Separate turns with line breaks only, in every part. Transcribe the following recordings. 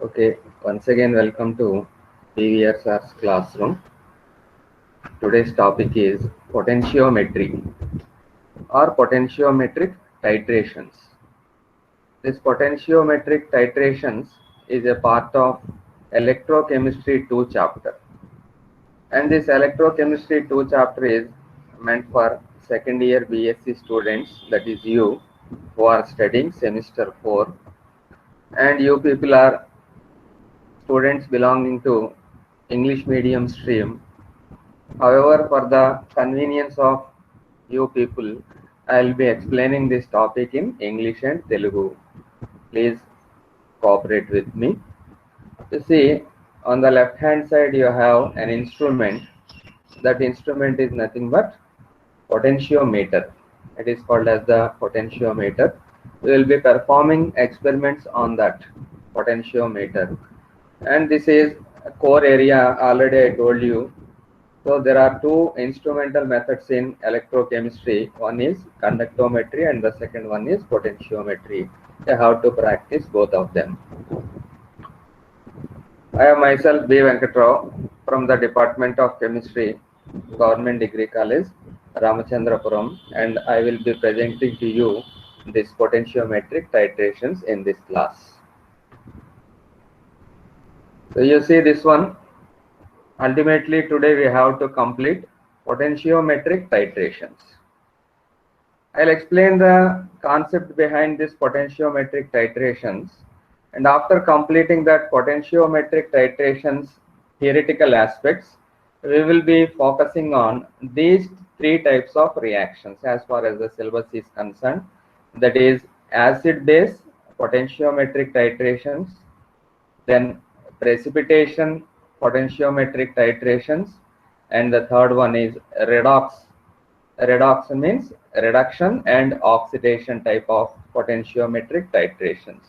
Okay, once again, welcome to PVR's classroom. Today's topic is potentiometry or potentiometric titrations. This potentiometric titrations is a part of electrochemistry 2 chapter, and this electrochemistry 2 chapter is meant for second year BSc students, that is you who are studying semester 4, and you people are students belonging to English medium stream. However, for the convenience of you people, I will be explaining this topic in English and Telugu. Please cooperate with me. You see, on the left hand side you have an instrument. That instrument is nothing but potentiometer. It is called as the potentiometer. We will be performing experiments on that potentiometer. And this is a core area, already I told you. So there are two instrumental methods in electrochemistry. One is conductometry and the second one is potentiometry. You have to practice both of them. I am myself B. Venkatrao from the Department of Chemistry, Government Degree College, Ramachandrapuram, and I will be presenting to you this potentiometric titrations in this class. So you see this one. Ultimately, today we have to complete potentiometric titrations. I'll explain the concept behind this potentiometric titrations, and after completing that potentiometric titrations theoretical aspects, we will be focusing on these three types of reactions as far as the syllabus is concerned. That is acid-base potentiometric titrations, then precipitation potentiometric titrations, and the third one is redox. Redox means reduction and oxidation type of potentiometric titrations.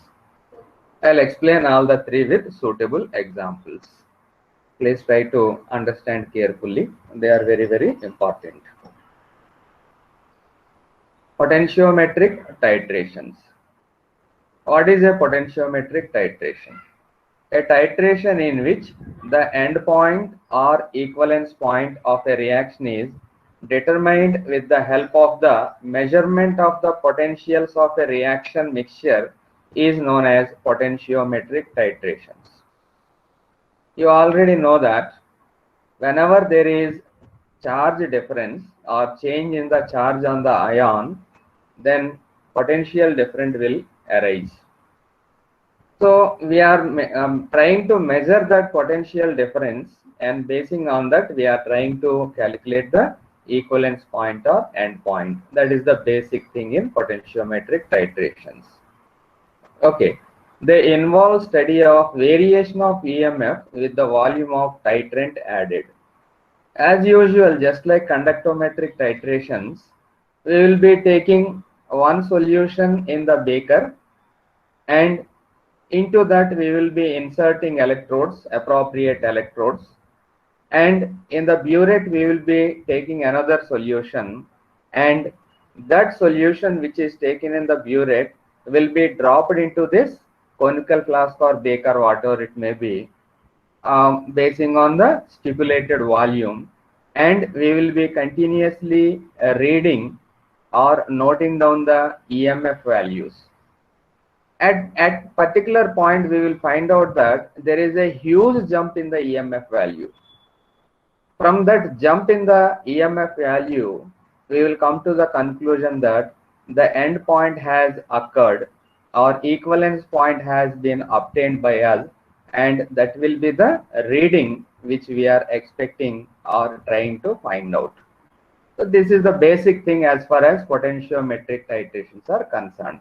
I'll explain all the three with suitable examples. Please try to understand carefully. They are very, very important. Potentiometric titrations. What is a potentiometric titration? A titration in which the endpoint or equivalence point of a reaction is determined with the help of the measurement of the potentials of a reaction mixture is known as potentiometric titrations. You already know that whenever there is charge difference or change in the charge on the ion, then potential difference will arise. So we are trying to measure that potential difference, and basing on that we are trying to calculate the equivalence point or end point. That is the basic thing in potentiometric titrations. Okay, they involve study of variation of EMF with the volume of titrant added. As usual, just like conductometric titrations, we will be taking one solution in the beaker, and into that we will be inserting electrodes, appropriate electrodes, and in the burette we will be taking another solution, and that solution which is taken in the burette will be dropped into this conical flask or beaker, whatever it may be, basing on the stipulated volume, and we will be continuously reading or noting down the EMF values. At particular point we will find out that there is a huge jump in the EMF value. From that jump in the EMF value, we will come to the conclusion that the end point has occurred or equivalence point has been obtained by us, and that will be the reading which we are expecting or trying to find out. So this is the basic thing as far as potentiometric titrations are concerned.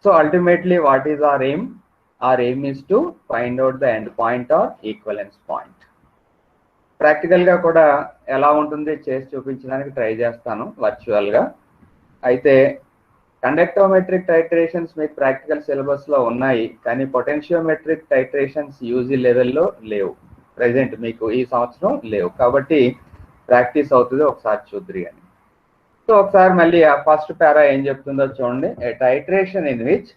So ultimately what is our aim? Our aim is to find out the end point or equivalence point. Practical గా కూడా ఎలా ఉంటుంది చేసి చూపించడానికి try చేస్తాను virtual గా. అయితే conductometric titrations మీకు ప్రాక్టికల్ సిలబస్ లో ఉన్నాయి, కానీ పొటెన్షియోమెట్రిక్ టైట్రేషన్స్ యూజీ లెవెల్లో లేవు, ప్రెసెంట్ మీకు ఈ సంవత్సరం లేవు, కాబట్టి ప్రాక్టీస్ అవుతుంది, ఒకసారి చూద్దురి అని. సో ఒకసారి మళ్ళీ ఆ ఫస్ట్ పారా ఏం చెప్తుందో చూడండి. A titration in which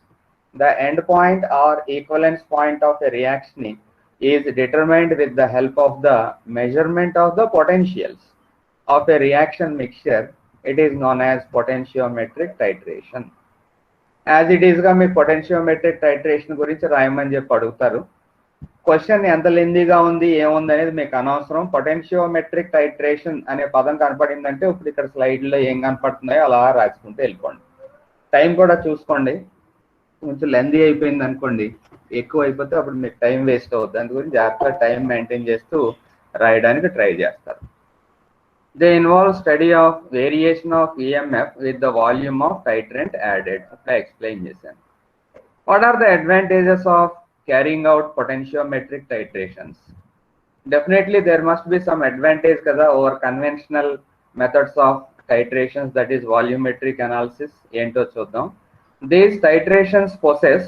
the end point or equivalence point of a reaction is determined with the help of the measurement of the potentials of a reaction mixture. It is known as potentiometric titration. As it ఈస్గా మీ potentiometric titration గురించి రాయమని చెప్పి అడుగుతారు. Question ఎంత లెందీగా ఉంది ఏముంది అనేది మీకు అనవసరం. పొటెన్షియోమెట్రిక్ టైట్రేషన్ అనే పదం కనపడిందంటే ఇప్పుడు ఇక్కడ స్లైడ్లో ఏం కనపడుతున్నాయో అలా రాసుకుంటూ వెళ్ళిపోండి. టైం కూడా చూసుకోండి, కొంచెం లెందీ అయిపోయింది అనుకోండి, ఎక్కువ అయిపోతే అప్పుడు మీకు టైం వేస్ట్ అవుతుంది. అందు గురించి జాగ్రత్తగా టైం మెయింటైన్ చేస్తూ రాయడానికి ట్రై చేస్తారు. They involve study of variation of EMF with the volume of titrant added. I explain this. What are the advantages of carrying out potentiometric titrations? Definitely there must be some advantage kada over conventional methods of titrations, that is volumetric analysis. Ento chuddam. These titrations possess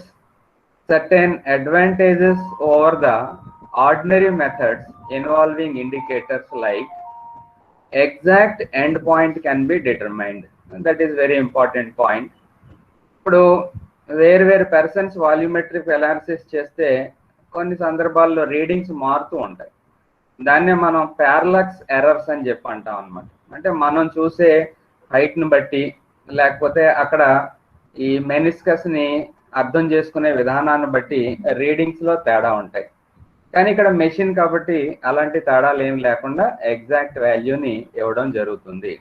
certain advantages over the ordinary methods involving indicators like exact end point can be determined. That is very important point. ఇప్పుడు వేరు persons volumetric analysis చేస్తే కొన్ని సందర్భాల్లో readings మారుతూ ఉంటాయి. దాన్నే మనం parallax errors అని చెప్పి అంటాం అనమాట. అంటే మనం చూసే హైట్ని బట్టి లేకపోతే అక్కడ ఈ మెనిస్కస్ని అర్థం చేసుకునే విధానాన్ని బట్టి రీడింగ్స్లో తేడా ఉంటాయి. కానీ ఇక్కడ మెషిన్ కాబట్టి అలాంటి తేడాలు ఏం లేకుండా ఎగ్జాక్ట్ వాల్యూని ఇవ్వడం జరుగుతుంది.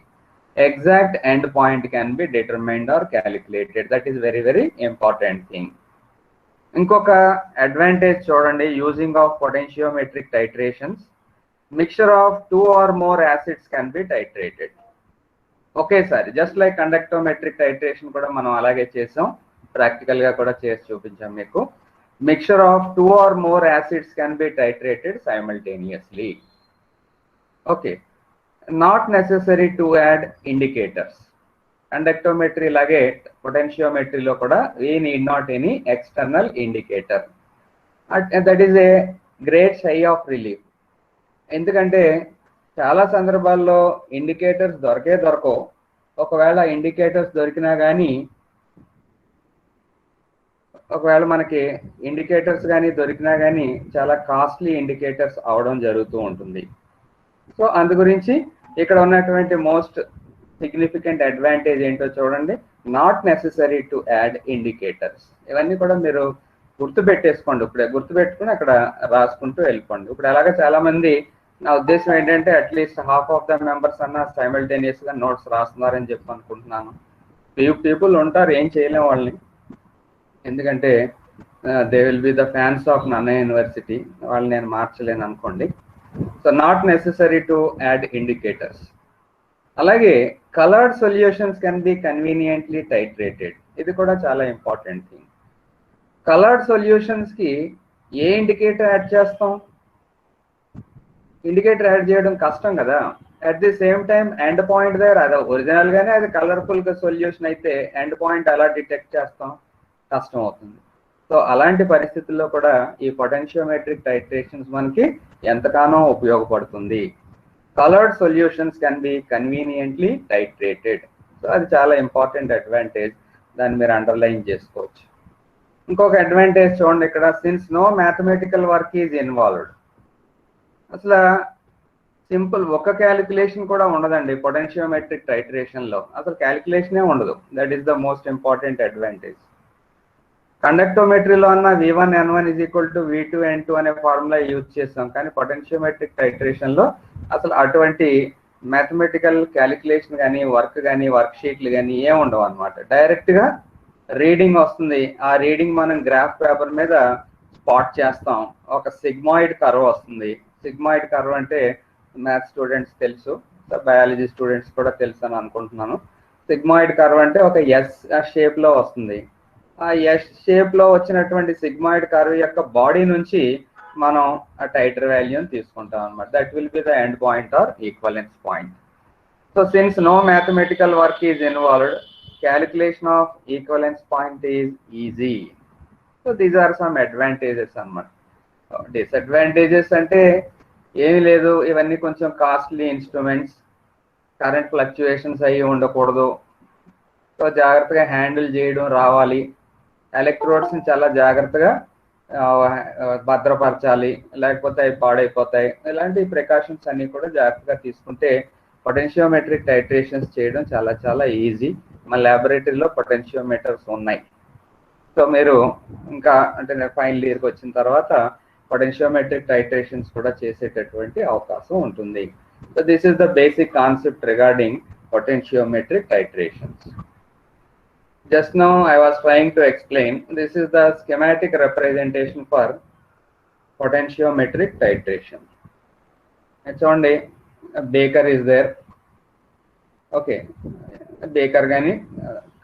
Exact end point can be determined or calculated. That is very very important thing. ఇంకొక అడ్వాంటేజ్ చూడండి, using of potentiometric titrations, mixture of 2 or more acids can be titrated. ఒకేసారి జస్ట్ లైక్ కండక్టోమెట్రిక్ టైట్రేషన్ కూడా మనం అలాగే చేసాం, ప్రాక్టికల్గా కూడా చేసి చూపించాం మీకు. Mixture of 2 or more acids can be titrated simultaneously. Okay, not necessary to add indicators. Conductometry lage potentiometry lo kuda we need not any external indicator. And that is a great sigh of relief. ఎందుకంటే చాలా సందర్భాల్లో indicators దొరకో, ఒకవేళ indicators దొరికినా కానీ ఒకవేళ మనకి indicators కానీ దొరికినా కానీ చాలా కాస్ట్లీ ఇండికేటర్స్ అవడం జరుగుతూ ఉంటుంది. సో అందు గురించి ఇక్కడ ఉన్నటువంటి మోస్ట్ సిగ్నిఫికెంట్ అడ్వాంటేజ్ ఏంటో చూడండి, not necessary to add indicators. ఇవన్నీ కూడా మీరు గుర్తుపెట్టేసుకోండి, ఇప్పుడే గుర్తుపెట్టుకుని అక్కడ రాసుకుంటూ వెళ్ళిపోండి. ఇప్పుడు అలాగే చాలా మంది, నా ఉద్దేశం ఏంటంటే at least half of the members అన్న సైమల్టేనియస్గా నోట్స్ రాస్తున్నారని చెప్పి అనుకుంటున్నాను. పీపుల్ ఉంటారు, ఏం చేయలేం వాళ్ళని, ఎందుకంటే they will be the fans of నన్నా యూనివర్సిటీ, వాళ్ళు నేను మార్చలేను అనుకోండి. So not necessary to add indicators. అలాగే coloured solutions can be conveniently titrated. ఇది కూడా చాలా ఇంపార్టెంట్ థింగ్. కలర్డ్ సొల్యూషన్స్కి ఏ ఇండికేటర్ యాడ్ చేస్తాం? ఇండికేటర్ యాడ్ చేయడం కష్టం కదా. At the same time end point దగ్గర అది ఒరిజినల్గానే అది కలర్ఫుల్గా సొల్యూషన్ అయితే ఎండ్ పాయింట్ ఎలా డిటెక్ట్ చేస్తాం? కష్టం అవుతుంది. సో అలాంటి పరిస్థితుల్లో కూడా ఈ పొటెన్షియోమెట్రిక్ టైట్రేషన్స్ మనకి ఎంతగానో ఉపయోగపడుతుంది. Coloured solutions can be conveniently titrated. So అది చాలా ఇంపార్టెంట్ అడ్వాంటేజ్, దాన్ని మీరు అండర్లైన్ చేసుకోవచ్చు. ఇంకొక అడ్వాంటేజ్ చూడండి ఇక్కడ, since no mathematical work is involved. అసలు సింపుల్ ఒక క్యాలిక్యులేషన్ కూడా ఉండదండి పొటెన్షియోమెట్రిక్ టైట్రేషన్లో, అసలు క్యాలిక్యులేషనే ఉండదు. That is the most important advantage. కండక్టోమెట్రీలో అన్న V1 N1 = V2 N2 అనే ఫార్ములా యూజ్ చేస్తాం, కానీ పొటెన్షియోమెట్రిక్ టైట్రేషన్లో అసలు అటువంటి మ్యాథమెటికల్ క్యాలిక్యులేషన్ కానీ వర్క్ కానీ వర్క్ షీట్లు కానీ ఏమి ఉండవు అనమాట. డైరెక్ట్గా రీడింగ్ వస్తుంది, ఆ రీడింగ్ మనం గ్రాఫ్ పేపర్ మీద స్పాట్ చేస్తాం. ఒక సిగ్మాయిడ్ కర్వ్ వస్తుంది. సిగ్మాయిడ్ కర్వ్ అంటే మ్యాథ్స్ స్టూడెంట్స్ తెలుసు, బయాలజీ స్టూడెంట్స్ కూడా తెలుసు అని అనుకుంటున్నాను. సిగ్మాయిడ్ కర్వ్ అంటే ఒక ఎస్ షేప్లో వస్తుంది. ఆ ఎస్ షేప్లో వచ్చినటువంటి సిగ్మాయిడ్ కర్వ్ యొక్క బాడీ నుంచి మనం ఆ టైటర్ వాల్యూని తీసుకుంటాం అనమాట. That will be the end point or equivalence point. So since no mathematical work is involved, calculation of equivalence point is easy. So these are some advantages అనమాట. Disadvantages అంటే ఏమీ లేదు, ఇవన్నీ కొంచెం కాస్ట్లీ ఇన్స్ట్రుమెంట్స్, కరెంట్ ఫ్లక్చుయేషన్స్ అయ్యి ఉండకూడదు, so జాగ్రత్తగా handle చేయడం రావాలి. ఎలక్ట్రోడ్స్ ని చాలా జాగ్రత్తగా భద్రపరచాలి, లేకపోతే అవి పాడైపోతాయి. ఇలాంటి ప్రికాషన్స్ అన్ని కూడా జాగ్రత్తగా తీసుకుంటే పొటెన్షియోమెట్రిక్ టైట్రేషన్స్ చేయడం చాలా చాలా ఈజీ. మన ల్యాబొరేటరీలో పొటెన్షియోమీటర్స్ ఉన్నాయి. సో మీరు ఇంకా అంటే ఫైనల్ ఇయర్కి వచ్చిన తర్వాత పొటెన్షియోమెట్రిక్ టైట్రేషన్స్ కూడా చేసేటటువంటి అవకాశం ఉంటుంది. So this is the basic concept regarding potentiometric titrations. Just now I was trying to explain, this is the schematic representation for potentiometric titration. It's only a beaker is there. Okay, beaker gani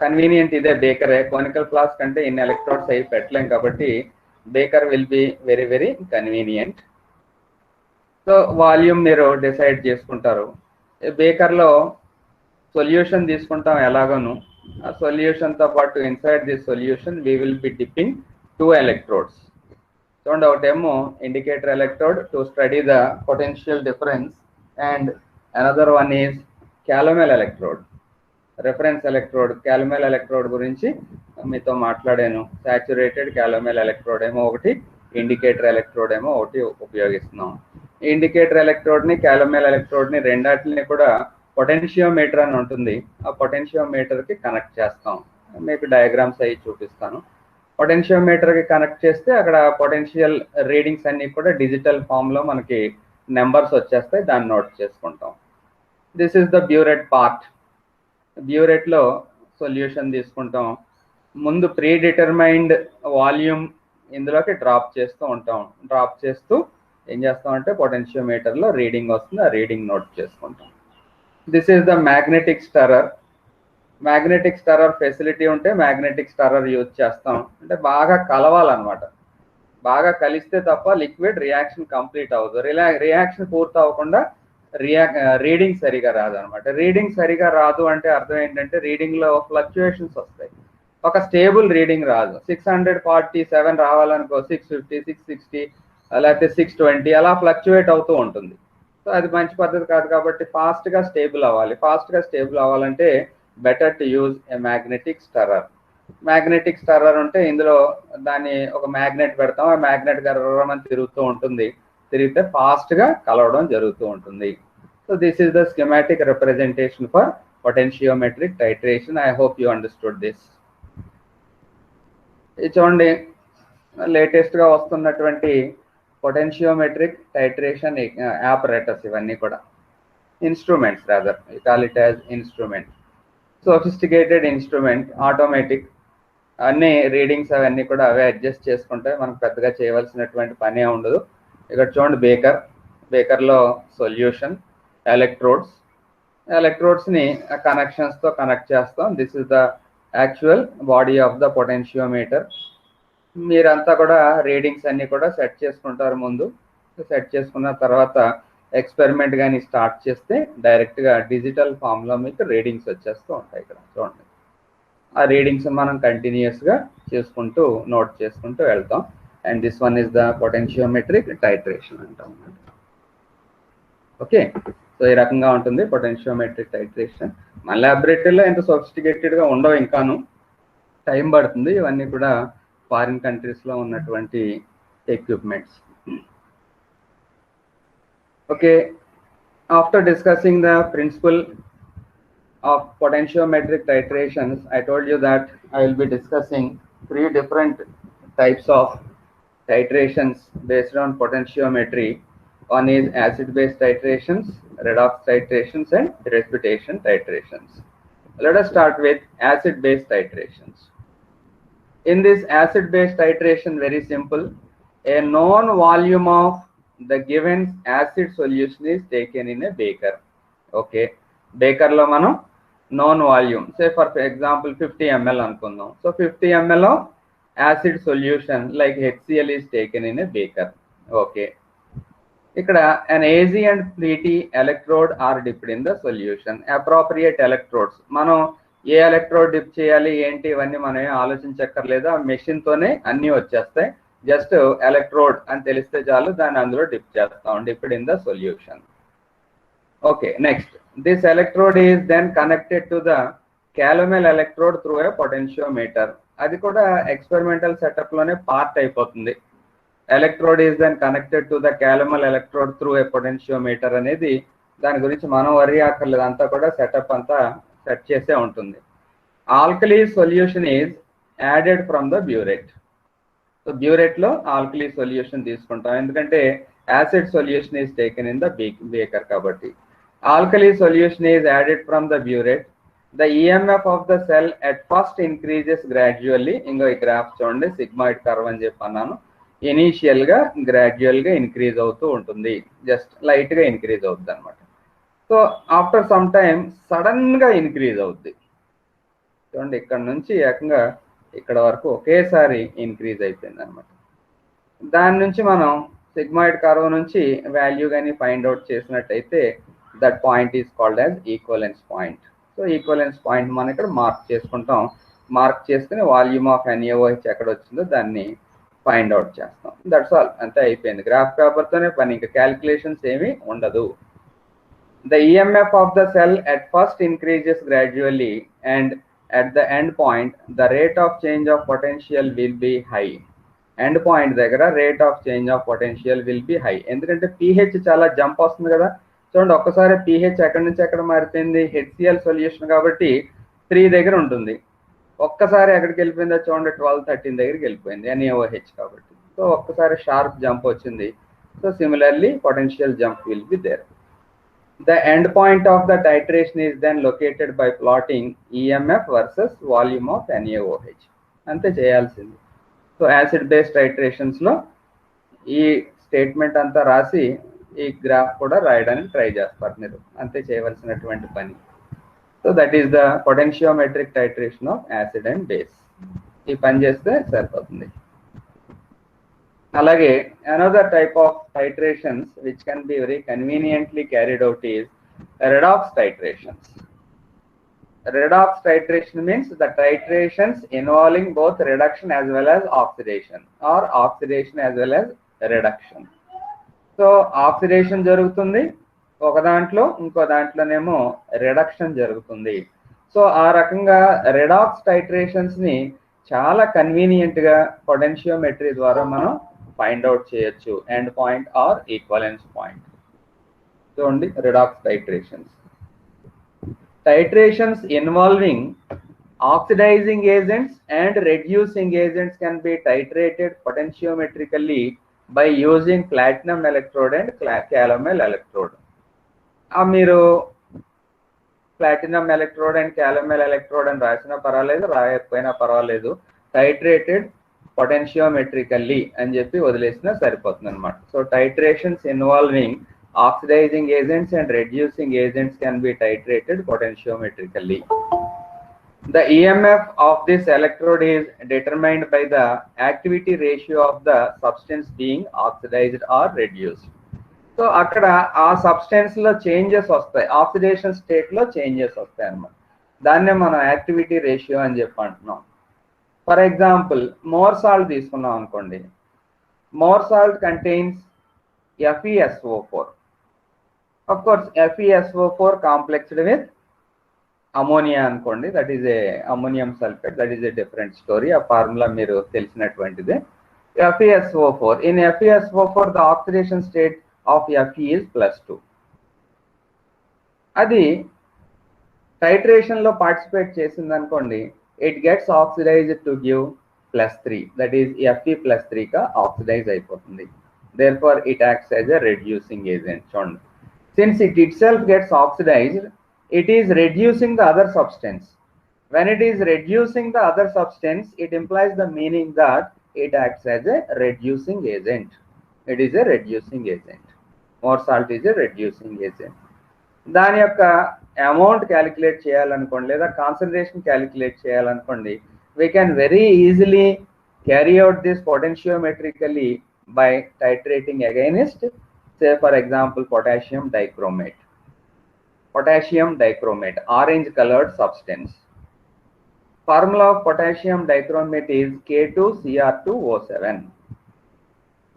convenient ide beaker hai, conical flask ante in electrodes ayi pettalem kabatti beaker will be very very convenient. So volume మీరు decide చేసుకుంటారు. Beaker లో solution తీసుకుంటాం ఎలాగోను. ఆ solution తో పాటు inside this solution we will be dipping 2 electrodes. చూడండి, ఒకటేమో indicator electrode to study the potential difference and another one is calomel electrode, reference electrode. Calomel electrode గురించి మీతో మాట్లాడాను. సాచురేటెడ్ క్యాలమెల్ ఎలక్ట్రోడ్ ఏమో ఒకటి, ఇండికేటర్ ఎలక్ట్రోడ్ ఏమో ఒకటి ఉపయోగిస్తున్నాం. ఇండికేటర్ ఎలక్ట్రోడ్ ని క్యాలమెల్ ఎలక్ట్రోడ్ ని రెండాటిని కూడా పొటెన్షియోమీటర్ అని ఉంటుంది. ఆ పొటెన్షియోమీటర్ కి కనెక్ట్ చేస్తాం. మీకు డయాగ్రామ్స్ అవి చూపిస్తాను. పొటెన్షియోమీటర్ కి కనెక్ట్ చేస్తే అక్కడ పొటెన్షియల్ రీడింగ్స్ అన్ని కూడా డిజిటల్ ఫామ్ లో మనకి నెంబర్స్ వచ్చేస్తాయి, దాన్ని నోట్ చేసుకుంటాం. This is the burette part. Burette లో సొల్యూషన్ తీసుకుంటాం. ముందు ప్రీ డిటర్మైన్డ్ వాల్యూమ్ ఇందులోకి డ్రాప్ చేస్తూ ఉంటాం. డ్రాప్ చేస్తూ ఏం చేస్తాం అంటే పొటెన్షియోమీటర్ లో రీడింగ్ వస్తుంది, ఆ రీడింగ్ నోట్ చేసుకుంటాం. This is the magnetic stirrer. Magnetic stirrer facility ఉంటే మ్యాగ్నెటిక్ స్టరర్ యూజ్ చేస్తాం. అంటే బాగా కలవాలన్నమాట. బాగా కలిస్తే తప్ప లిక్విడ్ రియాక్షన్ కంప్లీట్ అవ్వదు. రియాక్షన్ పూర్తి అవ్వకుండా రీడింగ్ సరిగా రాదు అనమాట. రీడింగ్ సరిగా రాదు అంటే అర్థం ఏంటంటే రీడింగ్ లో ఫ్లక్చుయేషన్స్ వస్తాయి. ఒక స్టేబుల్ రీడింగ్ రాదు. 647 రావాలనుకో 650, 660 లేకపోతే 620 అలా ఫ్లక్చుయేట్ అవుతూ ఉంటుంది. సో అది మంచి పద్ధతి కాదు. కాబట్టి ఫాస్ట్గా స్టేబుల్ అవ్వాలి. ఫాస్ట్గా స్టేబుల్ అవ్వాలంటే better to use a magnetic stirrer. Magnetic stirrer ఉంటే ఇందులో దాన్ని ఒక మ్యాగ్నెట్ పెడతాం. ఆ మ్యాగ్నెట్ గర్రమని తిరుగుతూ ఉంటుంది. తిరిగితే ఫాస్ట్గా కలవడం జరుగుతూ ఉంటుంది. So this is the schematic representation for potentiometric titration. I hope you understood this. ఇది చూడండి, లేటెస్ట్గా వస్తున్నటువంటి పొటెన్షియోమెట్రిక్ టైట్రేషన్ apparatus. ఇవన్నీ కూడా instruments, rather you call it as instrument. Sophisticated instrument, automatic. అన్ని రీడింగ్స్ అవన్నీ కూడా అవే అడ్జస్ట్ చేసుకుంటే మనకు పెద్దగా చేయవలసినటువంటి పనే ఉండదు. ఇక్కడ చూడండి, బేకర్లో సొల్యూషన్, ఎలక్ట్రోడ్స్ని కనెక్షన్స్తో కనెక్ట్ చేస్తాం. This is the actual body of the potentiometer. మీరంతా కూడా రీడింగ్స్ అన్ని కూడా సెట్ చేసుకుంటారు. ముందు సెట్ చేసుకున్న తర్వాత ఎక్స్పెరిమెంట్ కానీ స్టార్ట్ చేస్తే డైరెక్ట్గా డిజిటల్ ఫామ్లో మీకు రీడింగ్స్ వచ్చేస్తూ ఉంటాయి. ఇక్కడ చూడండి, ఆ రీడింగ్స్ మనం కంటిన్యూస్గా చేసుకుంటూ నోట్ చేసుకుంటూ వెళ్తాం. And this one is the potentiometric titration అంటాం. ఓకే, సో ఈ రకంగా ఉంటుంది పొటెన్షియోమెట్రిక్ టైట్రేషన్. మన ల్యాబొరేటరీలో ఎంత సోఫిస్టికేటెడ్గా ఉండవు, ఇంకాను టైం పడుతుంది. ఇవన్నీ కూడా ఫారిన్ కంట్రీస్లో ఉన్నటువంటి equipments. Okay, after discussing the principle of potentiometric titrations, I told you that I will be discussing 3 different types of titrations based on potentiometry. One is acid-base titrations, redox titrations, and precipitation titrations. Let us start with acid-base titrations. In this acid-base titration, very simple, a known volume of the given acid solution is taken in a beaker. Okay, beaker lo manam known volume, say for example 50 ml anukundam. So 50 ml of acid solution like HCl is taken in a beaker. Okay, ikkada an AZ and PT electrode are dipped in the solution. Appropriate electrodes, manam A electrode dip చేయాలి ఏంటి ఇవన్నీ మనం ఆలోచించక్కర్లేదు. ఆ machine తోనే అన్ని వచ్చేస్తాయి. Just electrode అని తెలిస్తే చాలు, దాన్ని అందులో డిప్ చేస్తాం. Dipped in the solution. Okay, next, this electrode is then connected to the calomel electrode through a potentiometer. అది కూడా ఎక్స్పెరిమెంటల్ సెటప్ లోనే పార్ట్ అయిపోతుంది. Electrode is then connected to the calomel electrode through a potentiometer అనేది దాని గురించి మనం వరి అక్కర్లేదు, అంతా కూడా సెటప్ అంతా సెట్ చేసే ఉంటుంది. Alkali solution is added from the burette. So burette లో ఆల్కలీ సొల్యూషన్ తీసుకుంటాం, ఎందుకంటే acid solution is taken in the beaker కాబట్టి. Alkali solution is added from the burette. The EMF of the cell at first increases gradually. ఇంకో ఈ graph చూడండి, sigmoid curve అని చెప్పి అన్నాను. ఇనీషియల్ గా గ్రాడ్యువల్ గా ఇంక్రీజ్ అవుతూ ఉంటుంది, జస్ట్ లైట్ గా ఇంక్రీజ్ అవుతుంది అనమాట. So after some time sudden గా ఇంక్రీజ్ అవుద్ది. చూడండి ఇక్కడ నుంచి ఏకంగా ఇక్కడ వరకు ఒకేసారి ఇంక్రీజ్ అయిపోయింది అనమాట. దాని నుంచి మనం సిగ్మాయిడ్ కర్వ్ నుంచి వాల్యూ కానీ ఫైండ్ అవుట్ చేసినట్టయితే that point is called as equivalence point. So equivalence point మనం ఇక్కడ మార్క్ చేసుకుంటాం. మార్క్ చేసుకుని వాల్యూమ్ ఆఫ్ NaOH ఎక్కడ వచ్చిందో దాన్ని ఫైండ్ అవుట్ చేస్తాం. దట్స్ ఆల్, అంతే అయిపోయింది. గ్రాఫ్ పేపర్తోనే పని, ఇంకా క్యాలిక్యులేషన్స్ ఏమీ ఉండదు. The EMF of the cell at first increases gradually and at the end point the rate of change of potential will be high. End point దగ్గర rate of change of potential will be high, ఎందుకంటే pH చాలా jump వస్తుంది కదా. చూడండి ఒక్కసారి pH ఎక్కడి నుంచి ఎక్కడ మారిపోయింది, HCl సొల్యూషన్ కాబట్టి 3 దగ్గర ఉంటుంది, ఒక్కసారి ఎక్కడికి వెళ్ళిపోయిందో చూడండి 12-13 దగ్గరికి వెళ్ళిపోయింది NaOH కాబట్టి. సో ఒక్కసారి షార్ప్ జంప్ వచ్చింది. So similarly potential jump will be there. The end point of the titration is then located by plotting EMF versus volume of NaOH. అంతే చేయాల్సింది. సో యాసిడ్ బేస్డ్ టైట్రేషన్స్ లో ఈ statement అంతా రాసి ఈ graph కూడా రాయడానికి ట్రై చేస్తారు మీరు, అంతే చేయవలసినటువంటి పని. So that is the potentiometric titration of acid and base. ఈ పని చేస్తే సరిపోతుంది. అలాగే another type of titrations which can be very conveniently carried out is redox titrations. Redox titration means the titrations involving both reduction as well as oxidation, or oxidation as well as reduction. So oxidation జరుగుతుంది ఒక దాంట్లో, ఇంకో దాంట్లోనేమో reduction జరుగుతుంది. So ఆ రకంగా redox titrations ని చాలా convenient గా పొటెన్షియోమెట్రీ ద్వారా మనం ఫైండ్ అవుట్ చేయొచ్చు, end point or equivalence point. చూడండి redox titrations. Titrations involving oxidizing agents and reducing agents can be titrated potentiometrically by using platinum electrode and calomel electrode. మీరు platinum electrode and క్యాలమెల్ electrode అని రాసినా పర్వాలేదు, రాయకపోయినా పర్వాలేదు, titrated పొటెన్షియోమెట్రికల్లీ అని చెప్పి వదిలేసినా సరిపోతుంది అనమాట. So titrations involving oxidizing agents and reducing agents can be titrated potentiometrically. The EMF of this electrode is determined by the activity ratio of the substance being oxidized or reduced. So అక్కడ ఆ substance లో changes వస్తాయి, oxidation state లో changes వస్తాయి అన్నమాట. దాన్నే మనం activity ratio అని చెప్పి అంటున్నాం. ఫర్ ఎగ్జాంపుల్ మోర్ సాల్ట్ తీసుకున్నాం అనుకోండి, more salt contains FeSO4. Of course FeSO4 complexed with ammonia అనుకోండి, that is a ammonium sulphate, that is a different story. ఆ ఫార్ములా మీరు తెలిసినటువంటిదే. FeSO4, in FeSO4 the oxidation state of Fe is +2. అది titration లో participate చేసింది అనుకోండి, it gets oxidized to give +3, that is Fe+3 గా oxidise అయిపోతుంది. therefore it acts as a reducing agent. చూడండి, since it itself gets oxidized, it is reducing the other substance. When it is reducing the other substance, it implies the meaning that it acts as a reducing agent. It is a reducing agent. More salt is a reducing agent. దాని యొక్క amount calculate చేయాలనుకోండి, లేదా concentration calculate చేయాలనుకోండి, we can very easily carry out this potentiometrically by titrating against, say for example, potassium dichromate. Potassium dichromate, orange colored substance. Formula of potassium dichromate is K2Cr2O7.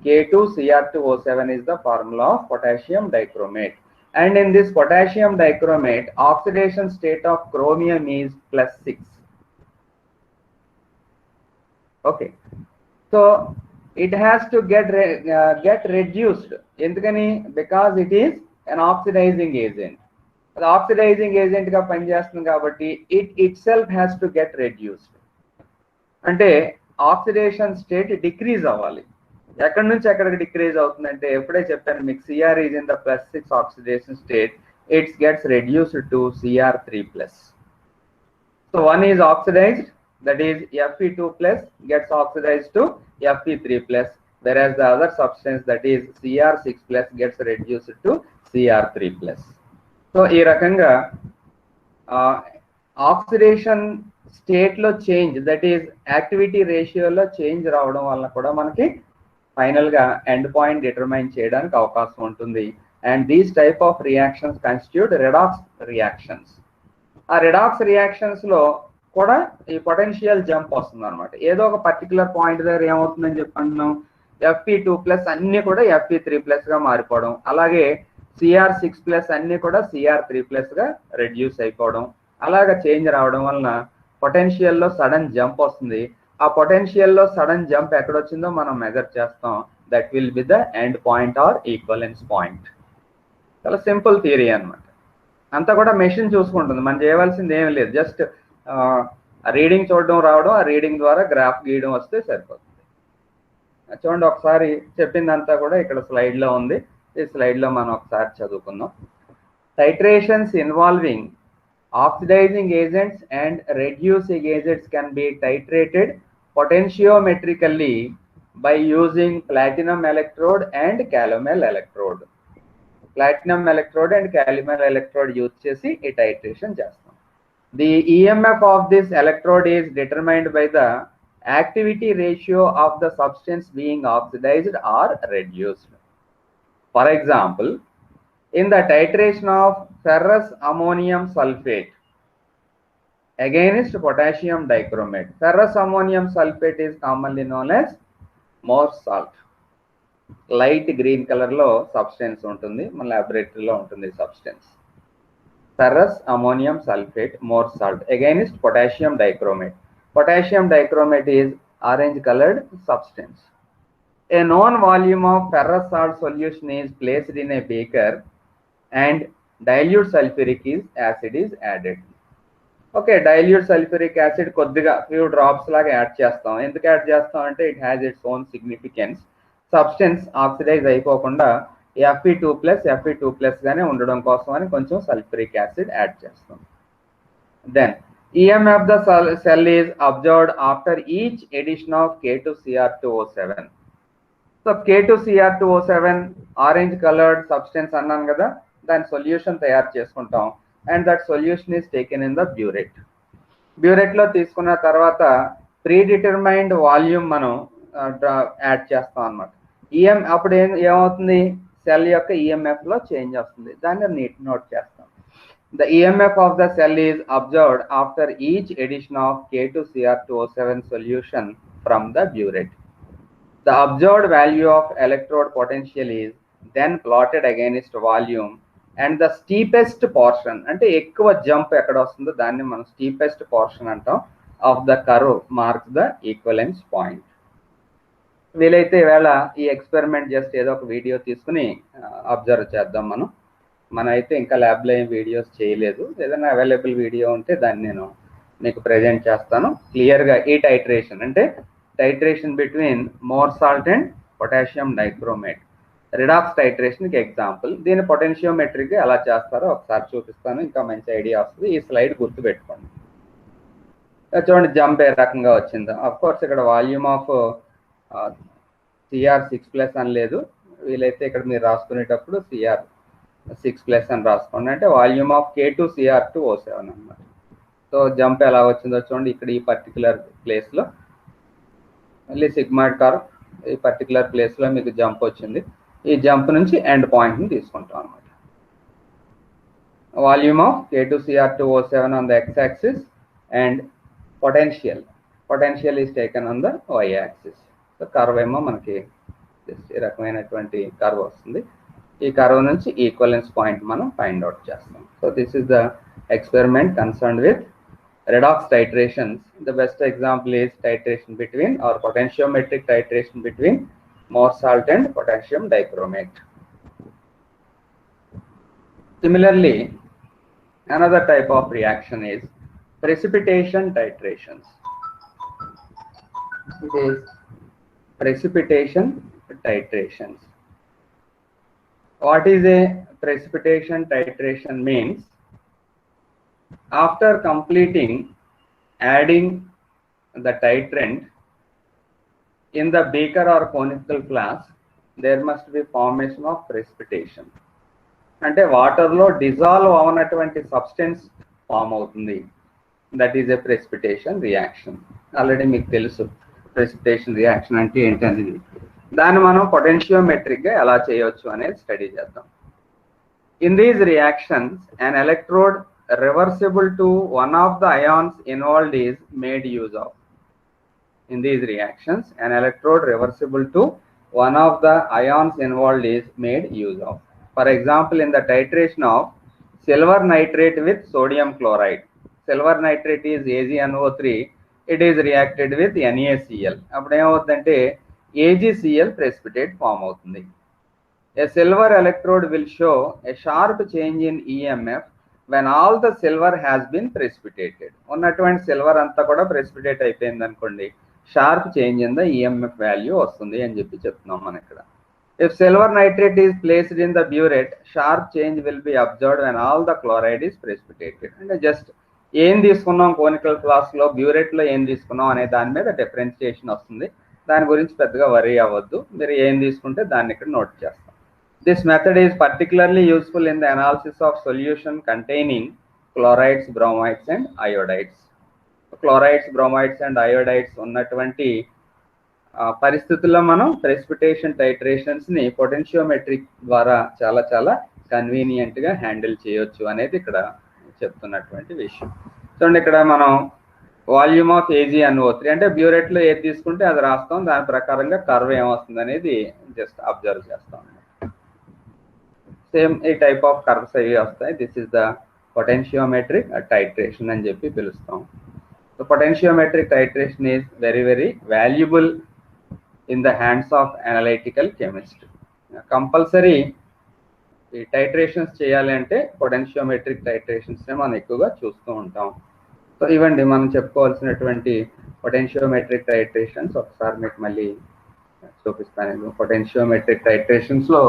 K2Cr2O7 is the formula of potassium dichromate. And in this potassium dichromate, oxidation state of chromium is +6. Okay, so it has to get reduced. ఎందుకని? Because it is an oxidizing agent. అది oxidising agent గా పనిచేస్తుంది కాబట్టి it itself has to get reduced. అంటే oxidation state decrease అవ్వాలి. ఎక్కడి నుంచి ఎక్కడికి డిక్రీజ్ అవుతుందంటే, ఎప్పుడే చెప్పాను మీకు, Cr is in the +6 oxidation state, it gets reduced to Cr3+. So one is oxidized, that is Fe2 plus gets oxidized to Fe3+, whereas the other substance, that is Cr6 plus, gets reduced to Cr3+. So ఈ రకంగా oxidation state లో change, that is activity రేషియోలో change రావడం వల్ల కూడా మనకి final గా end point determine చేయడానికి అవకాశం ఉంటుంది. And these type of reactions constitute redox reactions. ఆ రెడాక్స్ రియాక్షన్స్ లో కూడా ఈ పొటెన్షియల్ జంప్ వస్తుంది అనమాట. ఏదో ఒక పర్టికులర్ పాయింట్ దగ్గర ఏమవుతుందని చెప్పంటున్నాం, Fe2+ అన్ని కూడా Fe3+ గా మారిపోవడం, అలాగే Cr6+ అన్ని కూడా Cr3+ గా రెడ్యూస్ అయిపోవడం, అలాగా చేంజ్ రావడం వలన పొటెన్షియల్లో సడన్ జంప్ వస్తుంది. ఆ పొటెన్షియల్లో సడన్ జంప్ ఎక్కడొచ్చిందో మనం మెజర్ చేస్తాం. That will be the end point or equivalence point. చాలా సింపుల్ థియరీ అనమాట. అంతా కూడా మెషిన్ చూసుకుంటుంది, మనం చేయవలసింది ఏమీ లేదు. జస్ట్ రీడింగ్ చూడడం రావడం, ఆ రీడింగ్ ద్వారా గ్రాఫ్ గీయడం వస్తే సరిపోతుంది. చూడండి, ఒకసారి చెప్పిందంతా కూడా ఇక్కడ స్లైడ్లో ఉంది. ఈ స్లైడ్లో మనం ఒకసారి చదువుకుందాం. Titrations involving oxidizing agents and reducing agents can be titrated potentiometrically by using platinum electrode and calomel electrode. Platinum electrode and calomel electrode use chesi ee titration chestam. The EMF of this electrode is determined by the activity ratio of the substance being oxidized or reduced. For example, in the titration of ferrous ammonium sulfate against potassium dichromate, ferrous ammonium sulfate is commonly known as Morse salt. Light green color lo substance ఉంటుంది, మన laboratory లో ఉంటుంది substance. Ferrous ammonium sulfate, Morse salt, against potassium dichromate. Potassium dichromate is orange colored substance. A known volume of ferrous salt solution is placed in a beaker and dilute sulfuric acid is added. Okay, dilute sulfuric acid కొద్దిగా few drops లాగా add చేస్తాం. ఎందుకు add చేస్తాం అంటే it has its own significance. Substance oxidise అయిపోకుండా Fe2+ గానే ఉండడం కోసం అని కొంచెం సల్ఫ్యూరిక్ యాసిడ్ యాడ్ చేస్తాం. Then EMF the cell is observed after each addition of K2Cr2O7. So K2Cr2O7 orange coloured substance అన్నాను కదా, దాని సొల్యూషన్ తయారు చేసుకుంటాం. And that solution is taken in the burette. బ్యూరెట్లో తీసుకున్న తర్వాత ప్రీ డిటర్మైన్డ్ వాల్యూమ్ మనం యాడ్ చేస్తాం అనమాట. అప్పుడు ఏమవుతుంది, సెల్ యొక్క ఈఎంఎఫ్లో చేంజ్ వస్తుంది, దాన్ని నోట్ చేస్తాం. The EMF of the cell is observed after each addition of K2Cr2O7 solution from the burette. The observed value of electrode potential is then plotted against volume, and the steepest portion, అంటే ఎక్కువ jump ఎక్కడ వస్తుందో దాన్ని మనం steepest portion అంటాం, of the curve marks the equivalence point. వీలైతే ఈవేళ ఈ ఎక్స్పెరిమెంట్ జస్ట్ ఏదో ఒక వీడియో తీసుకుని అబ్జర్వ్ చేద్దాం. మనం అయితే ఇంకా ల్యాబ్లో ఏం వీడియోస్ చేయలేదు. ఏదైనా అవైలబుల్ వీడియో ఉంటే దాన్ని నేను మీకు ప్రజెంట్ చేస్తాను క్లియర్గా. ఈ టైట్రేషన్ అంటే titration between Mohr salt and potassium dichromate, redox టైట్రేషన్కి ఎగ్జాంపుల్. దీన్ని పొటెన్షియోమెట్రీకి ఎలా చేస్తారో ఒకసారి చూపిస్తాను, ఇంకా మంచి ఐడియా వస్తుంది. ఈ స్లైడ్ గుర్తుపెట్టుకోండి. చూడండి జంప్ ఏ రకంగా వచ్చిందో. అఫ్ కోర్స్ ఇక్కడ వాల్యూమ్ ఆఫ్ Cr6+ అని లేదు, వీలైతే ఇక్కడ మీరు రాసుకునేటప్పుడు Cr6+ అని రాసుకోండి, అంటే వాల్యూమ్ ఆఫ్ K2Cr2O7 అనమాట. సో జంప్ ఎలా వచ్చిందో చూడండి. ఇక్కడ ఈ పర్టికులర్ ప్లేస్లో మళ్ళీ సిగ్మాయిడ్ కర్వ్, ఈ పర్టికులర్ ప్లేస్లో మీకు జంప్ వచ్చింది. ఈ జంప్ నుంచి ఎండ్ పాయింట్ని తీసుకుంటాం అనమాట. Volume of K2Cr2O7 on the x axis and potential is taken on the y axis. So curve ఏమో మనకి ఈ రకమైనటువంటి కర్వ్ వస్తుంది. ఈ కర్వ్ నుంచి ఈక్వలెన్స్ పాయింట్ మనం ఫైండ్ అవుట్ చేస్తాం. So this is the experiment concerned with redox titrations, the best example is titration between or potentiometric titration between more salt and potassium dichromate. Similarly, another type of reaction is precipitation titrations. It is precipitation titrations. What is a precipitation titration means? After completing adding the titrant in the beaker or conical flask, there must be formation of precipitation. అంటే వాటర్లో dissolve అవనటువంటి substance form అవుతుంది. That is a precipitation reaction. Already మీకు తెలుసు precipitation reaction అంటే ఏంటనేది. దాన్ని మనం పొటెన్షియోమెట్రిక్గా ఎలా చేయవచ్చు అనేది స్టడీ చేద్దాం. In these reactions an electrode reversible to one of the ions involved is made use of. In these reactions, an electrode reversible to one of the ions involved is made use of. For example, in the titration of silver nitrate with sodium chloride, silver nitrate is AgNO3, it is reacted with NaCl. అప్పుడు ఏమవుతుందంటే AgCl precipitate form అవుతుంది. A silver electrode will show a sharp change in EMF when all the silver has been precipitated. ఉన్నటువంటి silver అంతా కూడా precipitate అయిపోయింది అనుకోండి, sharp change in the EMF value వస్తుంది అని చెప్తున్నాం మనం ఇక్కడ. If silver nitrate is placed in the burette, sharp change will be observed when all the chloride is precipitated. అంటే జస్ట్ ఏం తీసుకున్నాం కోనికల్ ఫ్లాస్క్ లో, బ్యూరెట్ లో ఏం తీసుకున్నాం అనే దాని మీద డిఫరెన్షియేషన్ వస్తుంది. దాని గురించి పెద్దగా వరీ అవ్వద్దు, మీరు ఏం తీసుకుంటే దాన్ని ఇక్కడ నోట్ చేస్తాం. This method is particularly useful in the analysis of solution containing chlorides, bromides and iodides. Chlorides, bromides and iodides ఉన్నటువంటి పరిస్థితుల్లో మనం ప్రెసిపిటేషన్ టైట్రేషన్స్ ని పొటెన్షియోమెట్రిక్ ద్వారా చాలా చాలా కన్వీనియంట్ గా హ్యాండిల్ చేయొచ్చు అనేది ఇక్కడ చెప్తున్నటువంటి విషయం. చూడండి, ఇక్కడ మనం వాల్యూమ్ ఆఫ్ AgNO3 అంటే బ్యూరెట్ లో ఏది తీసుకుంటే అది రాస్తాం, దాని ప్రకారంగా కర్వ్ ఏమొస్తుంది అనేది జస్ట్ అబ్జర్వ్ చేస్తాం. సేమ్ ఈ టైప్ ఆఫ్ కర్వ్స్ అవి వస్తాయి. This is the potentiometric titration అని చెప్పి పిలుస్తాం. So potentiometric titration is very very valuable in the hands of analytical chemist. Compulsory ఈ టైట్రేషన్స్ చేయాలి అంటే పొటెన్షియోమెట్రిక్ టైట్రేషన్స్ మనం ఎక్కువగా చూస్తూ ఉంటాం. సో ఇవ్వండి మనం చెప్పుకోవాల్సినటువంటి పొటెన్షియోమెట్రిక్ టైట్రేషన్స్ ఒకసారి మీకు మళ్ళీ చూపిస్తాను. పొటెన్షియోమెట్రిక్ టైట్రేషన్స్ లో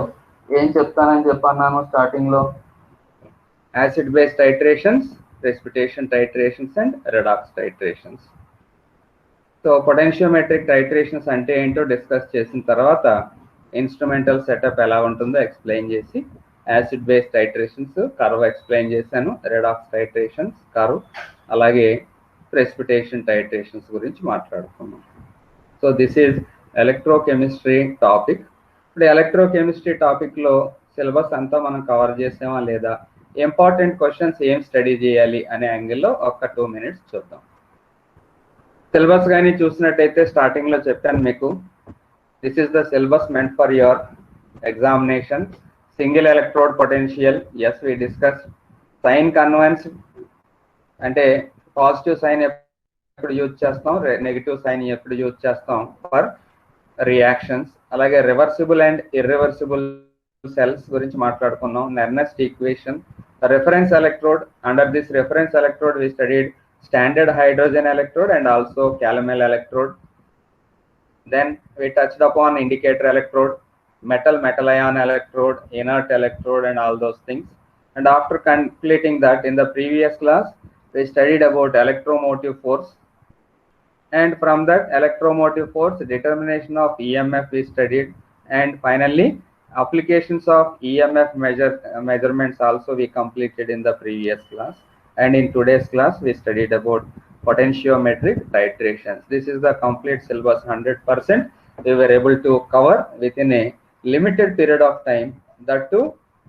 ఏం చెప్తానని చెప్పన్నాను స్టార్టింగ్ లో, acid base titrations, precipitation titrations and redox titrations. So potentiometric titrations అంటే ఏంటో డిస్కస్ చేసిన తర్వాత ఇన్స్ట్రుమెంటల్ సెటప్ ఎలా ఉంటుందో ఎక్స్ప్లెయిన్ చేసి, acid base titrations curve explain చేశాను, రెడాక్స్ టైట్రేషన్స్ కర్వ్, అలాగే ప్రెసిపిటేషన్ టైట్రేషన్స్ గురించి మాట్లాడుకున్నాం. So this is electrochemistry topic. ఇప్పుడు ఎలక్ట్రోకెమిస్ట్రీ టాపిక్లో సిలబస్ అంతా మనం కవర్ చేసామా లేదా, ఇంపార్టెంట్ క్వశ్చన్స్ ఏం స్టడీ చేయాలి అనే యాంగిల్లో ఒక 2 minutes చూద్దాం. సిలబస్ కానీ చూసినట్టయితే స్టార్టింగ్ లో చెప్పాను మీకు, this is the syllabus meant for your examination. Single electrode potential, as we discuss. Sign conventions అంటే పాజిటివ్ సైన్ ఎప్పుడు యూజ్ చేస్తాం, నెగిటివ్ సైన్ ఎప్పుడు యూజ్ చేస్తాం ఫర్ రియాక్షన్స్. అలాగే రివర్సిబుల్ అండ్ ఇర్రివర్సిబుల్ సెల్స్ గురించి మాట్లాడుకున్నాం. Nernst equation, reference electrode. Under this reference electrode we studied standard hydrogen electrode and also calomel electrode. Then we touched upon indicator electrode, metal ion electrode, inert electrode and all those things. And after completing that, in the previous class we studied about electromotive force, and from that electromotive force determination of EMF we studied, and finally applications of EMF measurements also we completed in the previous class. And in today's class we studied about potentiometric titrations. This is the complete syllabus, 100% we were able to cover within a limited period of time, that too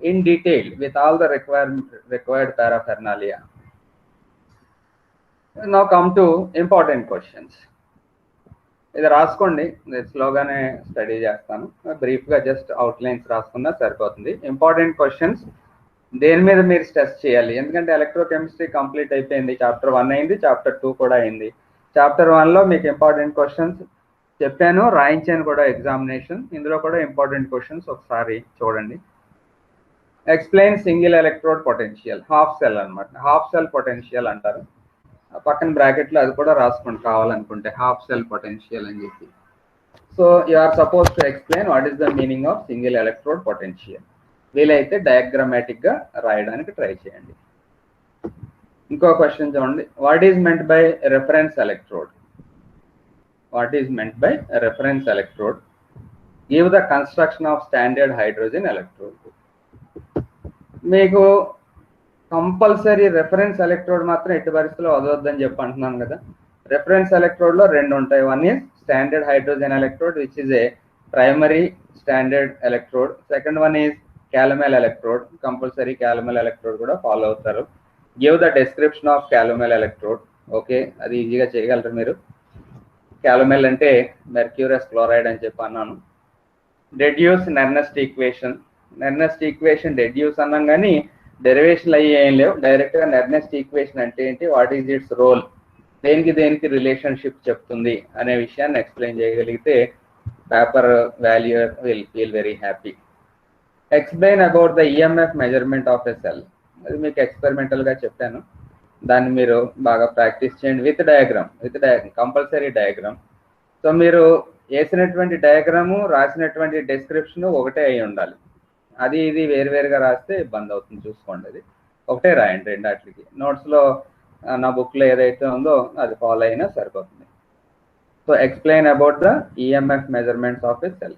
in detail with all the required paraphernalia. Now come to important questions. ఇది రాసుకోండి, స్లోగానే study చేస్తాను, బ్రీఫ్గా just outlines రాసుకున్నా సరిపోతుంది. Important questions దేని మీద మీరు stress చేయాలి, ఎందుకంటే ఎలక్ట్రోకెమిస్ట్రీ కంప్లీట్ అయిపోయింది, చాప్టర్ 1 అయింది, చాప్టర్ 2 కూడా అయింది. చాప్టర్ 1లో మీకు ఇంపార్టెంట్ క్వశ్చన్స్ చెప్పాను, రాయించాను కూడా ఎగ్జామినేషన్. ఇందులో కూడా ఇంపార్టెంట్ క్వశ్చన్స్ ఒకసారి చూడండి. Explain single electrode potential, half cell అనమాట, హాఫ్ సెల్ పొటెన్షియల్ అంటారు. పక్కన బ్రాకెట్లో అది కూడా రాసుకోండి కావాలనుకుంటే, హాఫ్ సెల్ పొటెన్షియల్ అని చెప్పి. So you are suppose to explain what is the meaning of single electrode potential. వీలైతే డయాగ్రామాటిక్ గా రాయడానికి ట్రై చేయండి. ఇంకో క్వశ్చన్ చూడండి, what is meant by reference electrode? What is meant by reference electrode? Give the construction of standard hydrogen electrode. మీకు compulsory reference electrode మాత్రం ఎట్టి పరిస్థితుల్లో వదలొద్దని చెప్పి అంటున్నాను కదా. రెఫరెన్స్ ఎలక్ట్రోడ్ లో రెండు ఉంటాయి. One is standard hydrogen electrode which is a primary standard electrode. Second one is calomel electrode. Compulsory calomel electrode కూడా ఫాలో అవుతారు. Give the description of calomel electrode. Okay, అది ఈజీగా చేయగలరు మీరు. క్యాలమెల్ అంటే మెర్క్యూరస్ క్లోరైడ్ అని చెప్పి అన్నాను. Deduce Nernst equation. Nernst equation deduce అన్నాం కానీ డెరివేషన్ అయ్యి ఏం లేవు, డైరెక్ట్ గా నెర్నస్ట్ ఈక్వేషన్ అంటే ఏంటి, వాట్ ఈజ్ ఇట్స్ రోల్, దేనికి దేనికి రిలేషన్షిప్ చెప్తుంది అనే విషయాన్ని ఎక్స్ప్లెయిన్ చేయగలిగితే paper valuer will feel very happy. Explain about the EMF measurement of a cell. అది మీకు ఎక్స్పెరిమెంటల్ గా చెప్పాను, దాన్ని మీరు బాగా ప్రాక్టీస్ చేయండి with diagram. Compulsory diagram. So మీరు వేసినటువంటి డయాగ్రాము రాసినటువంటి డిస్క్రిప్షన్ ఒకటే అయి ఉండాలి. అది ఇది వేరువేరుగా రాస్తే ఇబ్బంది అవుతుంది, చూసుకోండి. అది ఒకటే రాయండి రెండాటికి. నోట్స్లో నా బుక్లో ఏదైతే ఉందో అది ఫాలో అయినా సరిపోతుంది. So explain about the EMF measurements of a cell.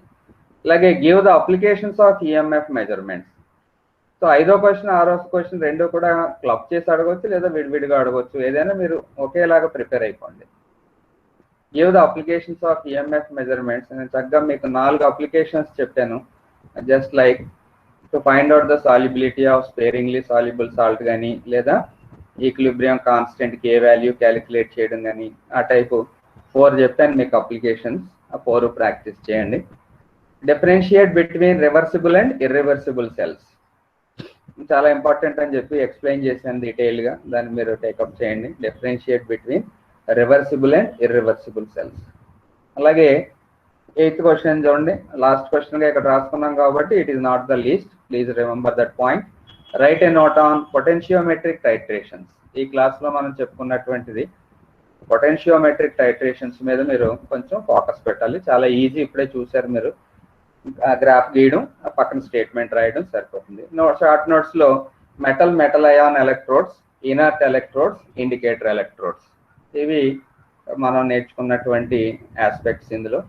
అలాగే give the applications of EMF measurements. So 5వ క్వశ్చన్ 6వ క్వశ్చన్ రెండు కూడా క్లబ్ చేసి అడగవచ్చు లేదా విడివిడిగా అడగవచ్చు, ఏదైనా మీరు ఒకేలాగా ప్రిపేర్ అయిపోండి. Give the applications of EMF measurements. నేను చక్కగా మీకు 4 అప్లికేషన్స్ చెప్పాను. Just like to find out the solubility of sparingly soluble salt కానీ, లేదా ఈక్విలిబ్రియం కాన్స్టెంట్ కే వాల్యూ క్యాలిక్యులేట్ చేయడం కానీ, ఆ టైపు 4 చెప్పాను మీకు అప్లికేషన్స్. ఆ 4 ప్రాక్టీస్ చేయండి. Differentiate between reversible and irreversible cells. చాలా ఇంపార్టెంట్ అని చెప్పి ఎక్స్ప్లెయిన్ చేశాను డీటెయిల్గా, దాన్ని మీరు టేకప్ చేయండి. Differentiate between reversible and irreversible cells. అలాగే 8th క్వశ్చన్ చూడండి, లాస్ట్ క్వశ్చన్గా ఇక్కడ రాసుకున్నాం కాబట్టి it is not the least, please remember that point. Right a note on potentiometric titrations. ఈ క్లాస్లో మనం చెప్పుకున్నటువంటిది పొటెన్షియోమెట్రిక్ టైట్రేషన్స్ మీద మీరు కొంచెం ఫోకస్ పెట్టాలి. చాలా ఈజీ, ఇప్పుడే చూశారు మీరు. గ్రాఫ్ గీయడం, పక్కన స్టేట్మెంట్ రాయడం సరిపోతుంది. షార్ట్ నోట్స్లో metal ion electrodes, inert electrodes, indicator electrodes, ఇవి మనం నేర్చుకున్నటువంటి ఆస్పెక్ట్స్. ఇందులో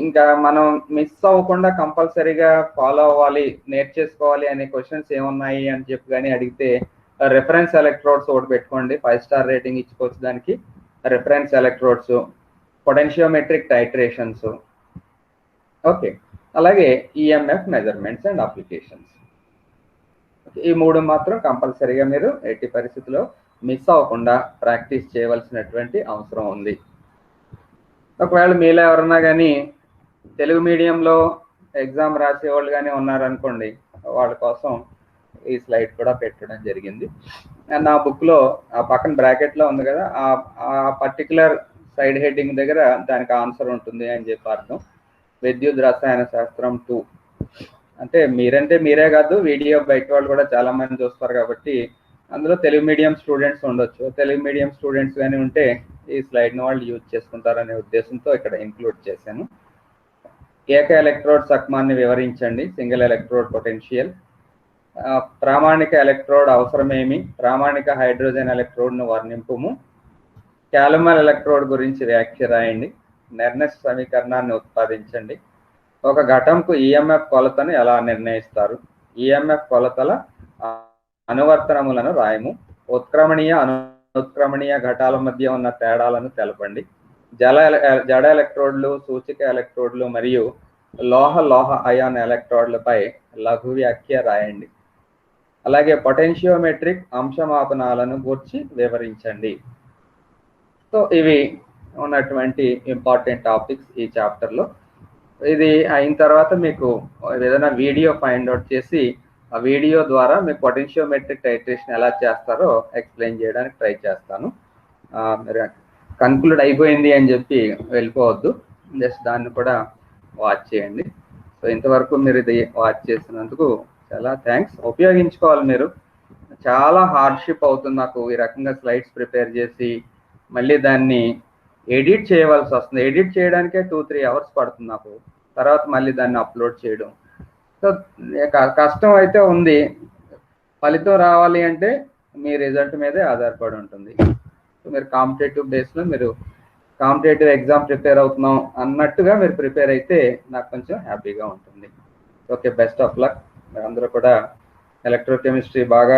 ఇంకా మనం మిస్ అవ్వకుండా కంపల్సరీగా ఫాలో అవ్వాలి, నేర్చేసుకోవాలి అనే క్వశ్చన్స్ ఏమున్నాయి అని చెప్పి కానీ అడిగితే రిఫరెన్స్ ఎలక్ట్రోడ్స్ ఒకటి పెట్టుకోండి, 5 స్టార్ రేటింగ్ ఇచ్చుకోవచ్చు దానికి. Reference electrodes, potentiometric titrations, okay, అలాగే ఈఎంఎఫ్ మెజర్మెంట్స్ అండ్ అప్లికేషన్స్. ఈ 3 మాత్రం కంపల్సరీగా మీరు ఎట్టి పరిస్థితుల్లో మిస్ అవ్వకుండా ప్రాక్టీస్ చేయవలసినటువంటి అవసరం ఉంది. ఒకవేళ మీలో ఎవరన్నా కానీ తెలుగు మీడియంలో ఎగ్జామ్ రాసేవాళ్ళు కానీ ఉన్నారనుకోండి, వాళ్ళ కోసం ఈ స్లైడ్ కూడా పెట్టడం జరిగింది. నా బుక్లో ఆ పక్కన బ్రాకెట్లో ఉంది కదా, ఆ పర్టికులర్ సైడ్ హెడ్డింగ్ దగ్గర దానికి ఆన్సర్ ఉంటుంది అని చెప్పి అర్థం. విద్యుత్ రసాయన శాస్త్రం 2 అంటే మీరే కాదు, వీడియో బయట వాళ్ళు కూడా చాలా మంది చూస్తారు కాబట్టి అందులో తెలుగు మీడియం స్టూడెంట్స్ ఉండొచ్చు. తెలుగు మీడియం స్టూడెంట్స్ కానీ ఉంటే ఈ స్లైడ్ని వాళ్ళు యూజ్ చేసుకుంటారనే ఉద్దేశంతో ఇక్కడ ఇంక్లూడ్ చేశాను. ఏక ఎలక్ట్రోడ్ సక్మాన్ని వివరించండి, సింగిల్ ఎలక్ట్రోడ్ పొటెన్షియల్. ప్రామాణిక ఎలక్ట్రోడ్ అవసరమేమి, ప్రామాణిక హైడ్రోజన్ ఎలక్ట్రోడ్ను వర్ణింపుము. క్యాలమల్ ఎలక్ట్రోడ్ గురించి వ్యాఖ్య రాయండి. నెర్నస్ట్ సమీకరణాన్ని ఉత్పాదించండి. ఒక ఘటంకు ఈఎంఎఫ్ కొలతను ఎలా నిర్ణయిస్తారు, ఈఎంఎఫ్ కొలతల అనువర్తనములను రాయము. ఉత్క్రమణీయ అనుత్క్రమణీయ ఘటాల మధ్య ఉన్న తేడాలను తెలపండి. జడ ఎలక్ట్రోడ్లు, సూచిక ఎలక్ట్రోడ్లు మరియు లోహ అయాన్ ఎలక్ట్రోడ్లపై లఘు వ్యాఖ్య రాయండి. అలాగే పొటెన్షియోమెట్రిక్ అంశమాపనాలను గూర్చి వివరించండి. సో ఇవి ఉన్నటువంటి ఇంపార్టెంట్ టాపిక్స్ ఈ చాప్టర్లో. ఇది అయిన తర్వాత మీకు ఏదైనా వీడియో ఫైండ్ అవుట్ చేసి ఆ వీడియో ద్వారా మీకు పొటెన్షియోమెట్రిక్ టైట్రేషన్ ఎలా చేస్తారో ఎక్స్ప్లెయిన్ చేయడానికి ట్రై చేస్తాను. మీరు కన్క్లూడ్ అయిపోయింది అని చెప్పి వెళ్ళిపోవద్దు, జస్ట్ దాన్ని కూడా వాచ్ చేయండి. సో ఇంతవరకు మీరు ఇది వాచ్ చేసినందుకు చాలా థ్యాంక్స్. ఉపయోగించుకోవాలి మీరు. చాలా హార్డ్షిప్ అవుతుంది నాకు ఈ రకంగా స్లైడ్స్ ప్రిపేర్ చేసి మళ్ళీ దాన్ని ఎడిట్ చేయవలసి వస్తుంది. ఎడిట్ చేయడానికే 2-3 అవర్స్ పడుతుంది నాకు, తర్వాత మళ్ళీ దాన్ని అప్లోడ్ చేయడం. సో కష్టం అయితే ఉంది. ఫలితం రావాలి అంటే మీ రిజల్ట్ మీదే ఆధారపడి ఉంటుంది. సో మీరు కాంపిటేటివ్ బేస్లో మీరు కాంపిటేటివ్ ఎగ్జామ్ ప్రిపేర్ అవుతున్నాం అన్నట్టుగా మీరు ప్రిపేర్ అయితే నాకు కొంచెం హ్యాపీగా ఉంటుంది. Okay, best of luck. మీరందరూ కూడా ఎలక్ట్రోకెమిస్ట్రీ బాగా